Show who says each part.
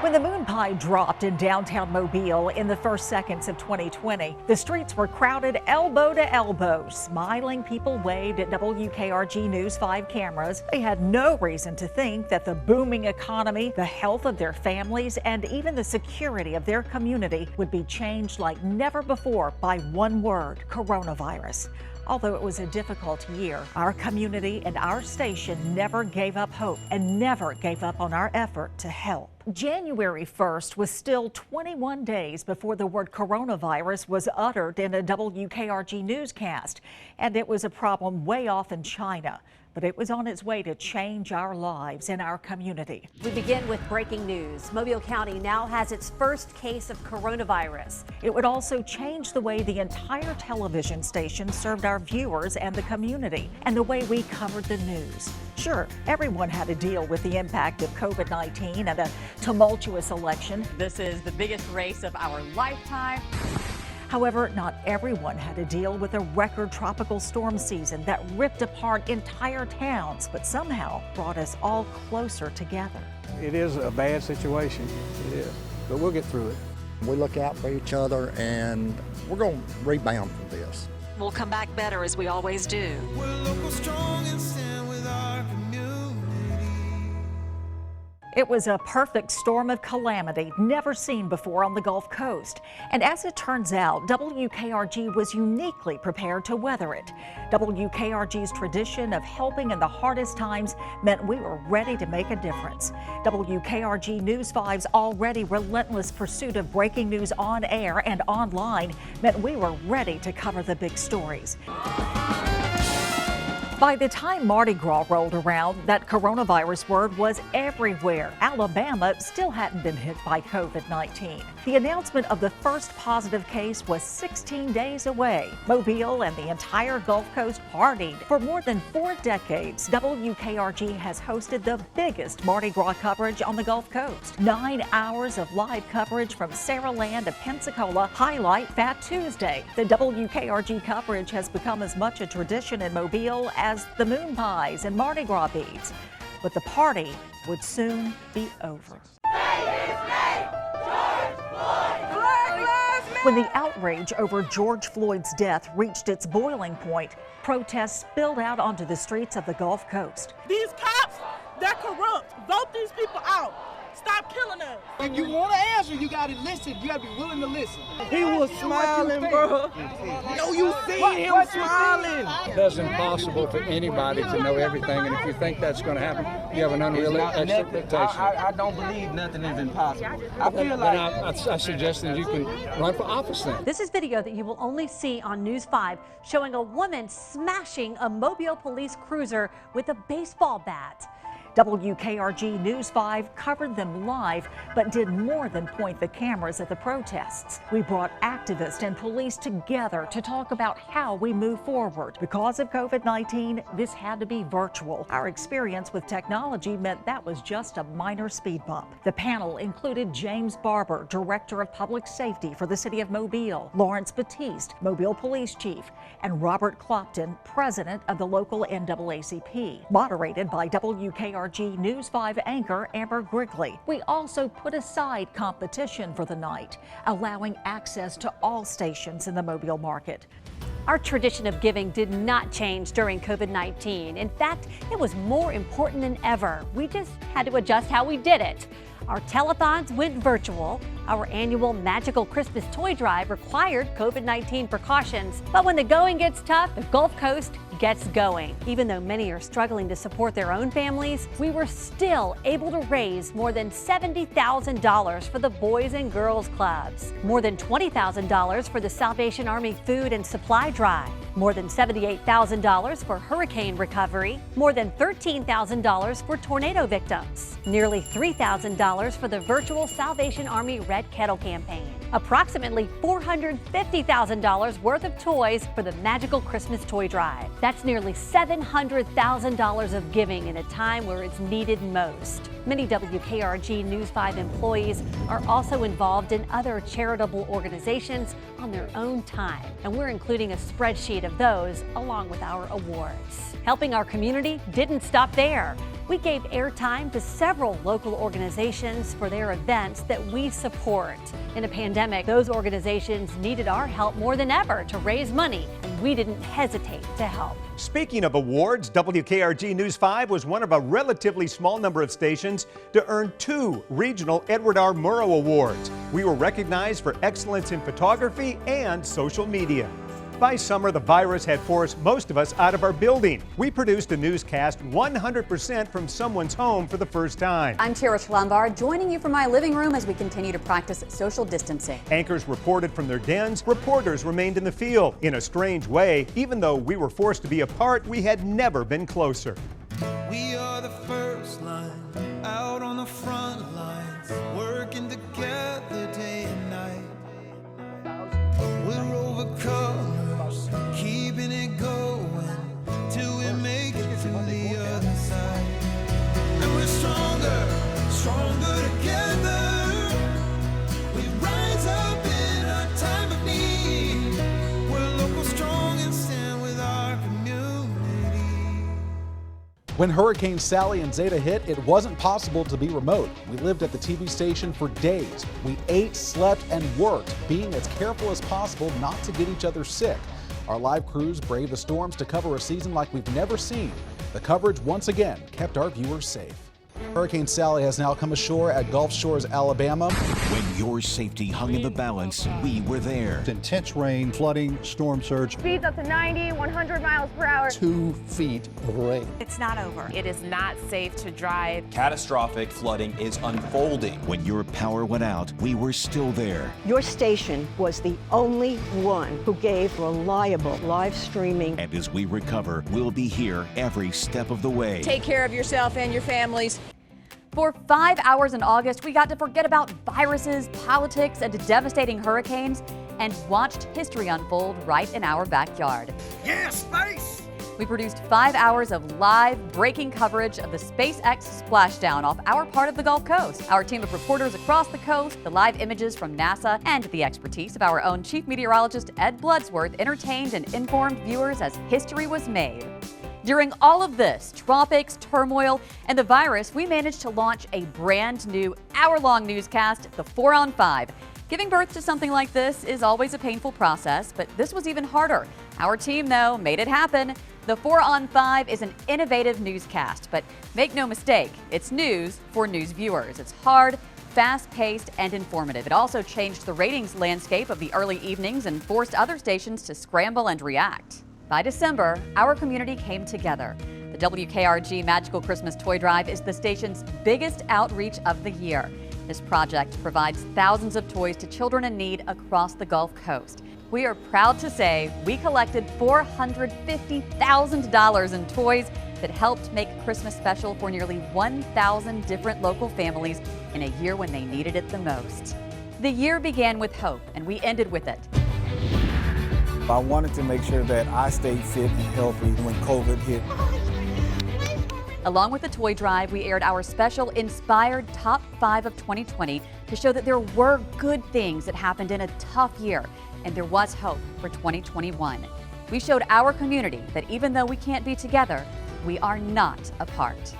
Speaker 1: When the moon pie dropped in downtown Mobile in the first seconds of 2020, the streets were crowded elbow to elbow. Smiling people waved at WKRG News 5 cameras. They had no reason to think that the booming economy, the health of their families, and even the security of their community would be changed like never before by one word: coronavirus. Although it was a difficult year, our community and our station never gave up hope and never gave up on our effort to help. January 1st was still 21 days before the word coronavirus was uttered in a WKRG newscast, and it was a problem way off in China. But it was on its way to change our lives and our community.
Speaker 2: We begin with breaking news. Mobile County now has its first case of coronavirus.
Speaker 1: It would also change the way the entire television station served our viewers and the community, and the way we covered the news. Sure, everyone had to deal with the impact of COVID-19 and a tumultuous election.
Speaker 3: This is the biggest race of our lifetime.
Speaker 1: However, not everyone had to deal with a record tropical storm season that ripped apart entire towns, but somehow brought us all closer together.
Speaker 4: It is a bad situation, it is, but we'll get through it.
Speaker 5: We look out for each other, and we're going to rebound from this.
Speaker 1: We'll come back better, as we always do.
Speaker 6: We're local, strong, and stand with our community.
Speaker 1: It was a perfect storm of calamity never seen before on the Gulf Coast. And as it turns out, WKRG was uniquely prepared to weather it. WKRG's tradition of helping in the hardest times meant we were ready to make a difference. WKRG News 5's already relentless pursuit of breaking news on air and online meant we were ready to cover the big stories. By the time Mardi Gras rolled around, that coronavirus word was everywhere. Alabama still hadn't been hit by COVID-19. The announcement of the first positive case was 16 days away. Mobile and the entire Gulf Coast partied. For more than 4 decades, WKRG has hosted the biggest Mardi Gras coverage on the Gulf Coast. 9 hours of live coverage from Saraland to Pensacola highlight Fat Tuesday. The WKRG coverage has become as much a tradition in Mobile as the moon pies and Mardi Gras beads. But the party would soon be over. When the outrage over George Floyd's death reached its boiling point, protests spilled out onto the streets of the Gulf Coast.
Speaker 7: These cops, they're corrupt. Vote these people out. Stop killing us.
Speaker 8: If you want to answer, you got to listen. You got to be willing to listen.
Speaker 7: He was smiling, bro.
Speaker 8: No, you seen him smiling.
Speaker 4: It's impossible for anybody to know everything, and if you think that's going to happen, you have an unrealistic expectation.
Speaker 8: I don't believe nothing is impossible. I feel like...
Speaker 4: I suggest that you can run for office then.
Speaker 2: This is video that you will only see on News 5 showing a woman smashing a Mobile police cruiser with a baseball bat.
Speaker 1: WKRG News 5 covered them live, but did more than point the cameras at the protests. We brought activists and police together to talk about how we move forward. Because of COVID-19, this had to be virtual. Our experience with technology meant that was just a minor speed bump. The panel included James Barber, Director of Public Safety for the City of Mobile, Lawrence Batiste, Mobile Police Chief, and Robert Clopton, President of the local NAACP. Moderated by WKRG News 5 anchor Amber Grigley. We also put aside competition for the night, allowing access to all stations in the Mobile market.
Speaker 2: Our tradition of giving did not change during COVID-19. In fact, it was more important than ever. We just had to adjust how we did it. Our telethons went virtual. Our annual Magical Christmas Toy Drive required COVID-19 precautions. But when the going gets tough, the Gulf Coast gets going. Even though many are struggling to support their own families, we were still able to raise more than $70,000 for the Boys and Girls Clubs, more than $20,000 for the Salvation Army Food and Supply Drive, more than $78,000 for hurricane recovery, more than $13,000 for tornado victims, nearly $3,000 for the virtual Salvation Army Red Kettle campaign, approximately $450,000 worth of toys for the Magical Christmas Toy Drive. That's nearly $700,000 of giving in a time where it's needed most. Many WKRG News 5 employees are also involved in other charitable organizations on their own time, and we're including a spreadsheet of those along with our awards. Helping our community didn't stop there. We gave airtime to several local organizations for their events that we support. In a pandemic, those organizations needed our help more than ever to raise money, and we didn't hesitate to help.
Speaker 9: Speaking of awards, WKRG News 5 was one of a relatively small number of stations to earn 2 regional Edward R. Murrow Awards. We were recognized for excellence in photography and social media. By summer, the virus had forced most of us out of our building. We produced a newscast 100% from someone's home for the first time.
Speaker 3: I'm Tara Lombard, joining you from my living room as we continue to practice social distancing.
Speaker 9: Anchors reported from their dens. Reporters remained in the field. In a strange way, even though we were forced to be apart, we had never been closer.
Speaker 6: We are the first line, out on the front lines, working together day and night. We're overcomers, keeping it going, till we make it to the other side. And we're stronger, stronger together. We rise up in our time of need. We're local, strong, and stand with our community.
Speaker 10: When Hurricane Sally and Zeta hit, it wasn't possible to be remote. We lived at the TV station for days. We ate, slept, and worked, being as careful as possible not to get each other sick. Our live crews braved the storms to cover a season like we've never seen. The coverage once again kept our viewers safe. Hurricane Sally has now come ashore at Gulf Shores, Alabama.
Speaker 11: When your safety hung in the balance, we were there.
Speaker 12: Intense rain, flooding, storm surge.
Speaker 13: Speeds up to 90, 100 miles per hour.
Speaker 12: 2 feet of rain.
Speaker 14: It's not over.
Speaker 15: It is not safe to drive.
Speaker 16: Catastrophic flooding is unfolding.
Speaker 11: When your power went out, we were still there.
Speaker 17: Your station was the only one who gave reliable live streaming.
Speaker 11: And as we recover, we'll be here every step of the way.
Speaker 15: Take care of yourself and your families.
Speaker 2: For 5 hours in August, we got to forget about viruses, politics, and devastating hurricanes, and watched history unfold right in our backyard.
Speaker 6: Yeah, space!
Speaker 2: We produced 5 hours of live, breaking coverage of the SpaceX splashdown off our part of the Gulf Coast. Our team of reporters across the coast, the live images from NASA, and the expertise of our own chief meteorologist Ed Bloodsworth entertained and informed viewers as history was made. During all of this, tropics, turmoil, and the virus, we managed to launch a brand new hour-long newscast, The 4 on 5. Giving birth to something like this is always a painful process, but this was even harder. Our team, though, made it happen. The 4 on 5 is an innovative newscast, but make no mistake, it's news for news viewers. It's hard, fast-paced, and informative. It also changed the ratings landscape of the early evenings and forced other stations to scramble and react. By December, our community came together. The WKRG Magical Christmas Toy Drive is the station's biggest outreach of the year. This project provides thousands of toys to children in need across the Gulf Coast. We are proud to say we collected $450,000 in toys that helped make Christmas special for nearly 1,000 different local families in a year when they needed it the most. The year began with hope, and we ended with it.
Speaker 18: I wanted to make sure that I stayed fit and healthy when COVID hit.
Speaker 2: Along with the toy drive, we aired our special Inspired Top 5 of 2020 to show that there were good things that happened in a tough year, and there was hope for 2021. We showed our community that even though we can't be together, we are not apart.